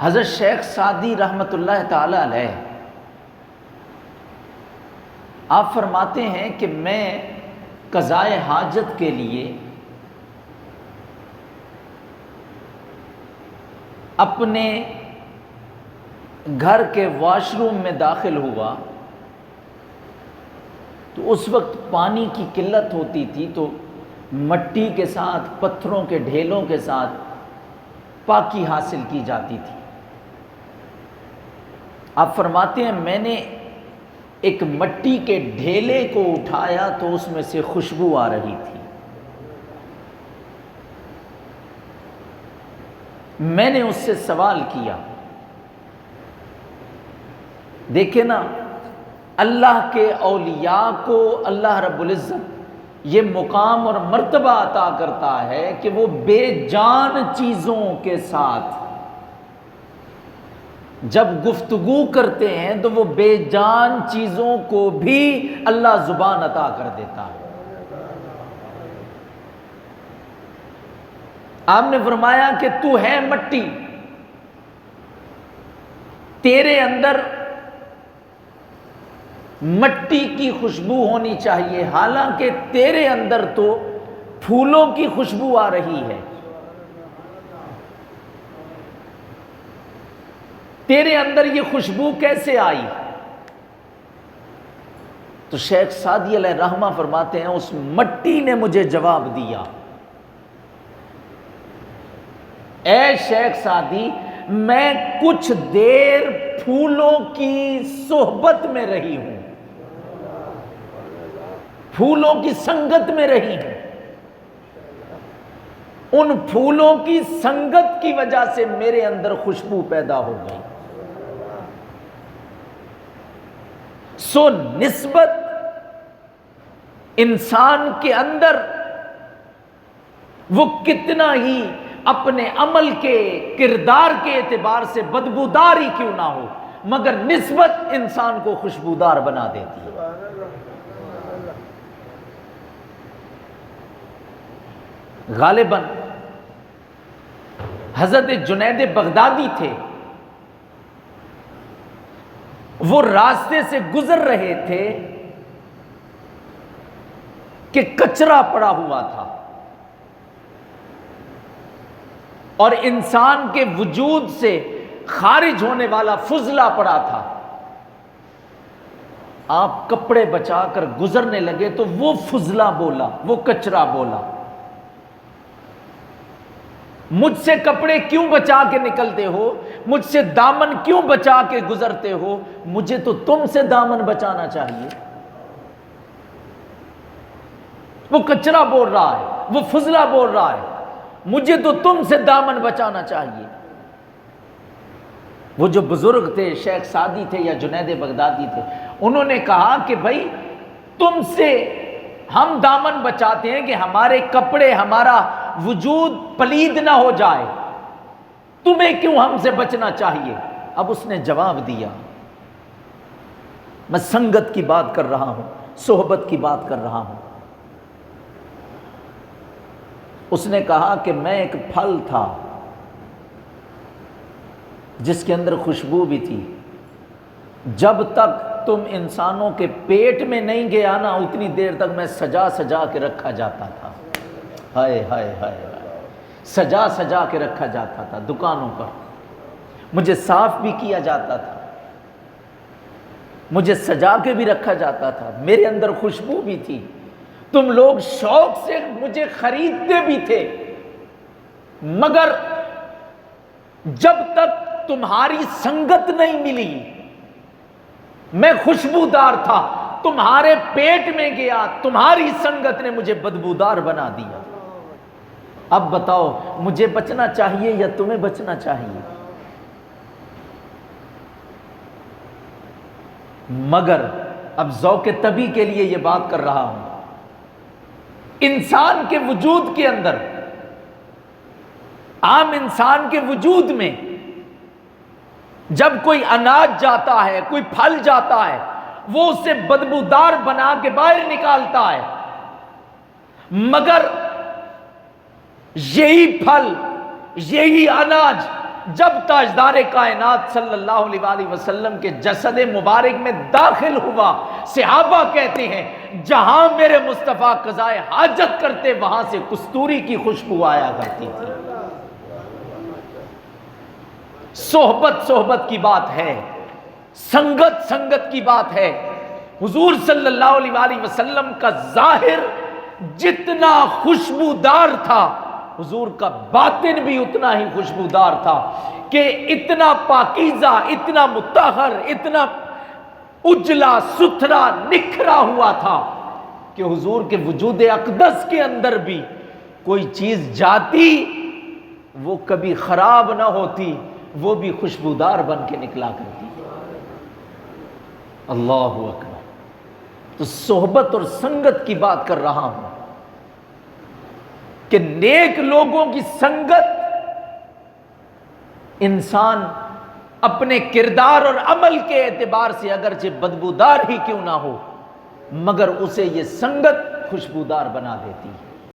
حضرت شیخ سعدی رحمۃ اللہ تعالی علیہ آپ فرماتے ہیں کہ میں قضائے حاجت کے لیے اپنے گھر کے واش روم میں داخل ہوا تو اس وقت پانی کی قلت ہوتی تھی، تو مٹی کے ساتھ پتھروں کے ڈھیلوں کے ساتھ پاکی حاصل کی جاتی تھی۔ آپ فرماتے ہیں میں نے ایک مٹی کے ڈھیلے کو اٹھایا تو اس میں سے خوشبو آ رہی تھی۔ میں نے اس سے سوال کیا، دیکھیں نا، اللہ کے اولیاء کو اللہ رب العزت یہ مقام اور مرتبہ عطا کرتا ہے کہ وہ بے جان چیزوں کے ساتھ جب گفتگو کرتے ہیں تو وہ بے جان چیزوں کو بھی اللہ زبان عطا کر دیتا ہے۔ آپ نے فرمایا کہ تو ہے مٹی، تیرے اندر مٹی کی خوشبو ہونی چاہیے، حالانکہ تیرے اندر تو پھولوں کی خوشبو آ رہی ہے۔ تیرے اندر یہ خوشبو کیسے آئی؟ تو شیخ سعدی علیہ رحمہ فرماتے ہیں اس مٹی نے مجھے جواب دیا، اے شیخ سعدی، میں کچھ دیر پھولوں کی صحبت میں رہی ہوں، پھولوں کی سنگت میں رہی ہوں، ان پھولوں کی سنگت کی وجہ سے میرے اندر خوشبو پیدا ہو گئی۔ سو نسبت انسان کے اندر وہ کتنا ہی اپنے عمل کے کردار کے اعتبار سے بدبودار ہی کیوں نہ ہو، مگر نسبت انسان کو خوشبودار بنا دیتی ہے۔ غالباً حضرت جنید بغدادی تھے، وہ راستے سے گزر رہے تھے کہ کچرا پڑا ہوا تھا اور انسان کے وجود سے خارج ہونے والا فضلہ پڑا تھا۔ آپ کپڑے بچا کر گزرنے لگے تو وہ فضلہ بولا، وہ کچرا بولا، مجھ سے کپڑے کیوں بچا کے نکلتے ہو، مجھ سے دامن کیوں بچا کے گزرتے ہو، مجھے تو تم سے دامن بچانا چاہیے۔ وہ کچرا بول رہا ہے، وہ فضلہ بول رہا ہے، مجھے تو تم سے دامن بچانا چاہیے۔ وہ جو بزرگ تھے، شیخ سعدی تھے یا جنید بغدادی تھے، انہوں نے کہا کہ بھائی تم سے ہم دامن بچاتے ہیں کہ ہمارے کپڑے، ہمارا وجود پلید نہ ہو جائے، تمہیں کیوں ہم سے بچنا چاہیے؟ اب اس نے جواب دیا، میں سنگت کی بات کر رہا ہوں، صحبت کی بات کر رہا ہوں۔ اس نے کہا کہ میں ایک پھل تھا جس کے اندر خوشبو بھی تھی، جب تک تم انسانوں کے پیٹ میں نہیں گیا نا اتنی دیر تک میں سجا سجا کے رکھا جاتا تھا۔ ہائے ہائے ہائے، سجا سجا کے رکھا جاتا تھا دکانوں پر، مجھے صاف بھی کیا جاتا تھا، مجھے سجا کے بھی رکھا جاتا تھا، میرے اندر خوشبو بھی تھی، تم لوگ شوق سے مجھے خریدتے بھی تھے، مگر جب تک تمہاری سنگت نہیں ملی میں خوشبودار تھا، تمہارے پیٹ میں گیا، تمہاری سنگت نے مجھے بدبودار بنا دیا۔ اب بتاؤ مجھے بچنا چاہیے یا تمہیں بچنا چاہیے؟ مگر اب ذوق طبی کے لیے یہ بات کر رہا ہوں، انسان کے وجود کے اندر، عام انسان کے وجود میں جب کوئی اناج جاتا ہے، کوئی پھل جاتا ہے، وہ اسے بدبودار بنا کے باہر نکالتا ہے، مگر یہی پھل، یہی اناج جب تاجدار کائنات صلی اللہ علیہ وآلہ وسلم کے جسد مبارک میں داخل ہوا، صحابہ کہتے ہیں جہاں میرے مصطفیٰ قضائے حاجت کرتے وہاں سے کستوری کی خوشبو آیا کرتی تھی۔ صحبت کی بات ہے، سنگت کی بات ہے۔ حضور صلی اللہ علیہ وآلہ وسلم کا ظاہر جتنا خوشبودار تھا، حضور کا باطن بھی اتنا ہی خوشبودار تھا، کہ اتنا پاکیزہ، اتنا مطہر، اتنا اجلا ستھرا نکھرا ہوا تھا کہ حضور کے وجود اقدس کے اندر بھی کوئی چیز جاتی وہ کبھی خراب نہ ہوتی، وہ بھی خوشبودار بن کے نکلا کرتی۔ اللہ اکبر۔ تو صحبت اور سنگت کی بات کر رہا ہوں کہ نیک لوگوں کی سنگت انسان اپنے کردار اور عمل کے اعتبار سے اگرچہ بدبودار ہی کیوں نہ ہو، مگر اسے یہ سنگت خوشبودار بنا دیتی ہے۔